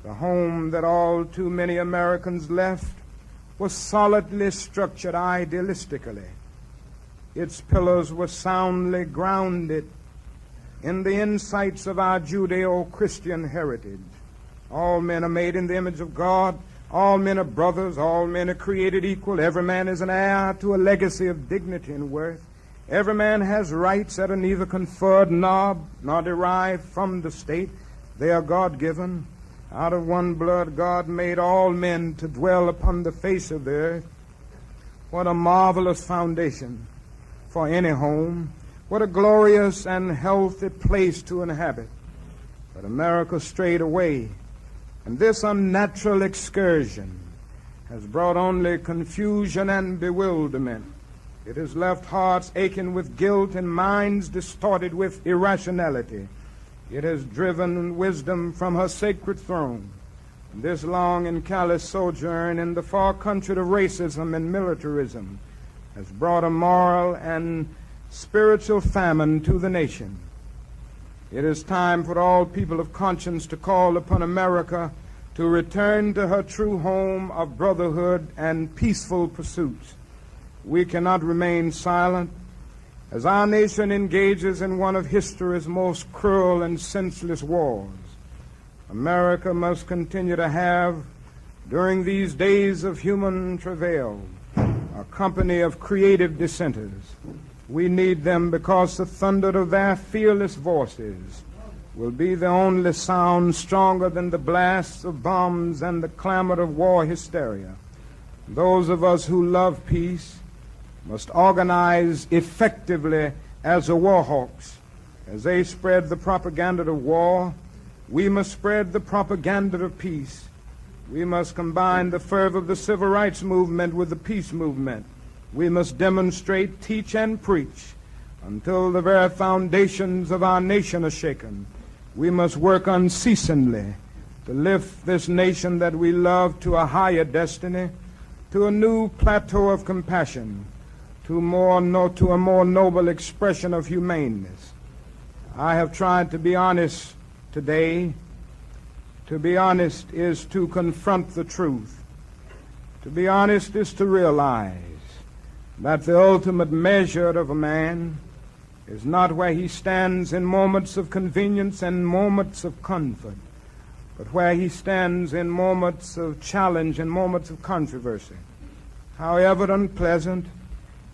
The home that all too many Americans left was solidly structured idealistically. Its pillars were soundly grounded in the insights of our Judeo-Christian heritage. All men are made in the image of God. All men are brothers. All men are created equal. Every man is an heir to a legacy of dignity and worth. Every man has rights that are neither conferred nor derived from the state. They are God-given. Out of one blood God made all men to dwell upon the face of the earth. What a marvelous foundation for any home. What a glorious and healthy place to inhabit. But America strayed away, and this unnatural excursion has brought only confusion and bewilderment. It has left hearts aching with guilt and minds distorted with irrationality. It has driven wisdom from her sacred throne. This long and callous sojourn in the far country of racism and militarism has brought a moral and spiritual famine to the nation. It is time for all people of conscience to call upon America to return to her true home of brotherhood and peaceful pursuits. We cannot remain silent as our nation engages in one of history's most cruel and senseless wars. America must continue to have, during these days of human travail, a company of creative dissenters. We need them because the thunder of their fearless voices will be the only sound stronger than the blasts of bombs and the clamor of war hysteria. Those of us who love peace must organize effectively as the war hawks. As they spread the propaganda of war, we must spread the propaganda of peace. We must combine the fervor of the civil rights movement with the peace movement. We must demonstrate, teach, and preach until the very foundations of our nation are shaken. We must work unceasingly to lift this nation that we love to a higher destiny, to a new plateau of compassion, to a more noble expression of humaneness. I have tried to be honest today. To be honest is to confront the truth. To be honest is to realize that the ultimate measure of a man is not where he stands in moments of convenience and moments of comfort, but where he stands in moments of challenge and moments of controversy. However unpleasant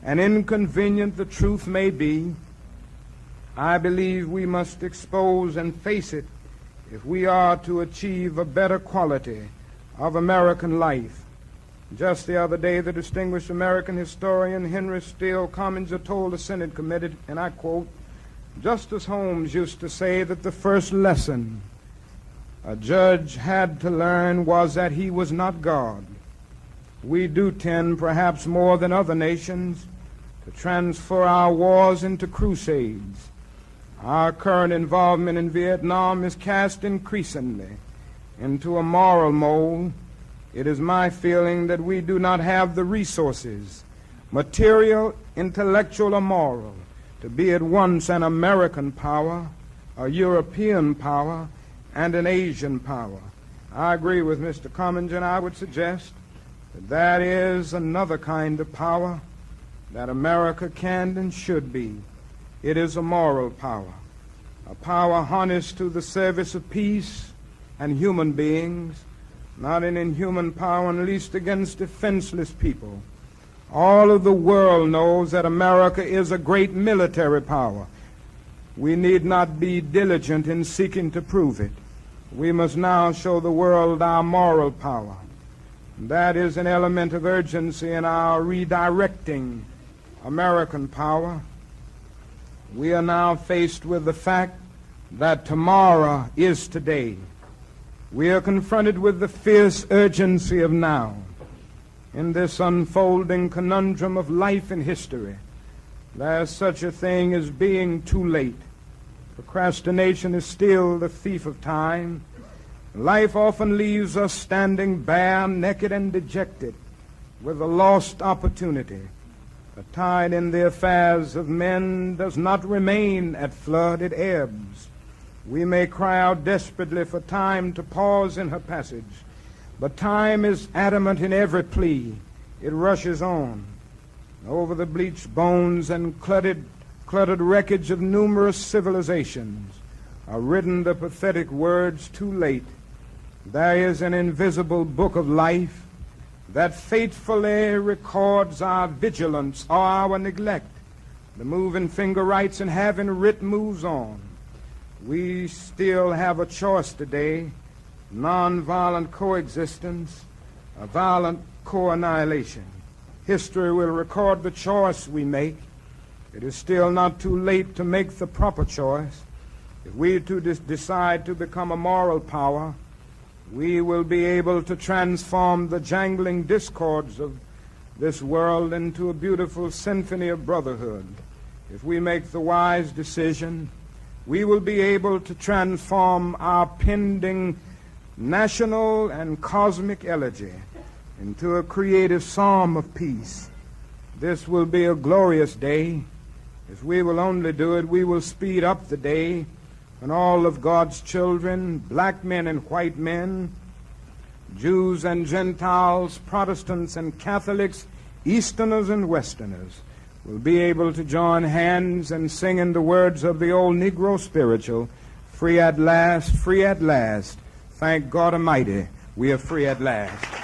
and inconvenient the truth may be, I believe we must expose and face it if we are to achieve a better quality of American life. Just the other day, the distinguished American historian Henry Steele Commager told the Senate committee, and I quote, "Justice Holmes used to say that the first lesson a judge had to learn was that he was not God. We do tend, perhaps more than other nations, to transfer our wars into crusades. Our current involvement in Vietnam is cast increasingly into a moral mold. It is my feeling that we do not have the resources, material, intellectual, or moral, to be at once an American power, a European power, and an Asian power." I agree with Mr. Commager, and I would suggest that that is another kind of power that America can and should be. It is a moral power, a power harnessed to the service of peace and human beings, not an inhuman power unleashed against defenseless people. All of the world knows that America is a great military power. We need not be diligent in seeking to prove it. We must now show the world our moral power. That is an element of urgency in our redirecting American power. We are now faced with the fact that tomorrow is today. We are confronted with the fierce urgency of now. In this unfolding conundrum of life and history, there is such a thing as being too late. Procrastination is still the thief of time. Life often leaves us standing bare, naked, and dejected with a lost opportunity. The tide in the affairs of men does not remain at flood, it ebbs. We may cry out desperately for time to pause in her passage, but time is adamant in every plea. It rushes on. Over the bleached bones and cluttered wreckage of numerous civilizations are written the pathetic words, "Too late." There is an invisible book of life that faithfully records our vigilance or our neglect. The moving finger writes, and having writ moves on. We still have a choice today: nonviolent coexistence, a violent co-annihilation. History will record the choice we make. It is still not too late to make the proper choice. If we decide to become a moral power, we will be able to transform the jangling discords of this world into a beautiful symphony of brotherhood. If we make the wise decision, we will be able to transform our pending national and cosmic elegy into a creative psalm of peace. This will be a glorious day. If we will only do it, we will speed up the day when all of God's children, black men and white men, Jews and Gentiles, Protestants and Catholics, Easterners and Westerners, will be able to join hands and sing in the words of the old Negro spiritual, "Free at last, free at last. Thank God Almighty, we are free at last."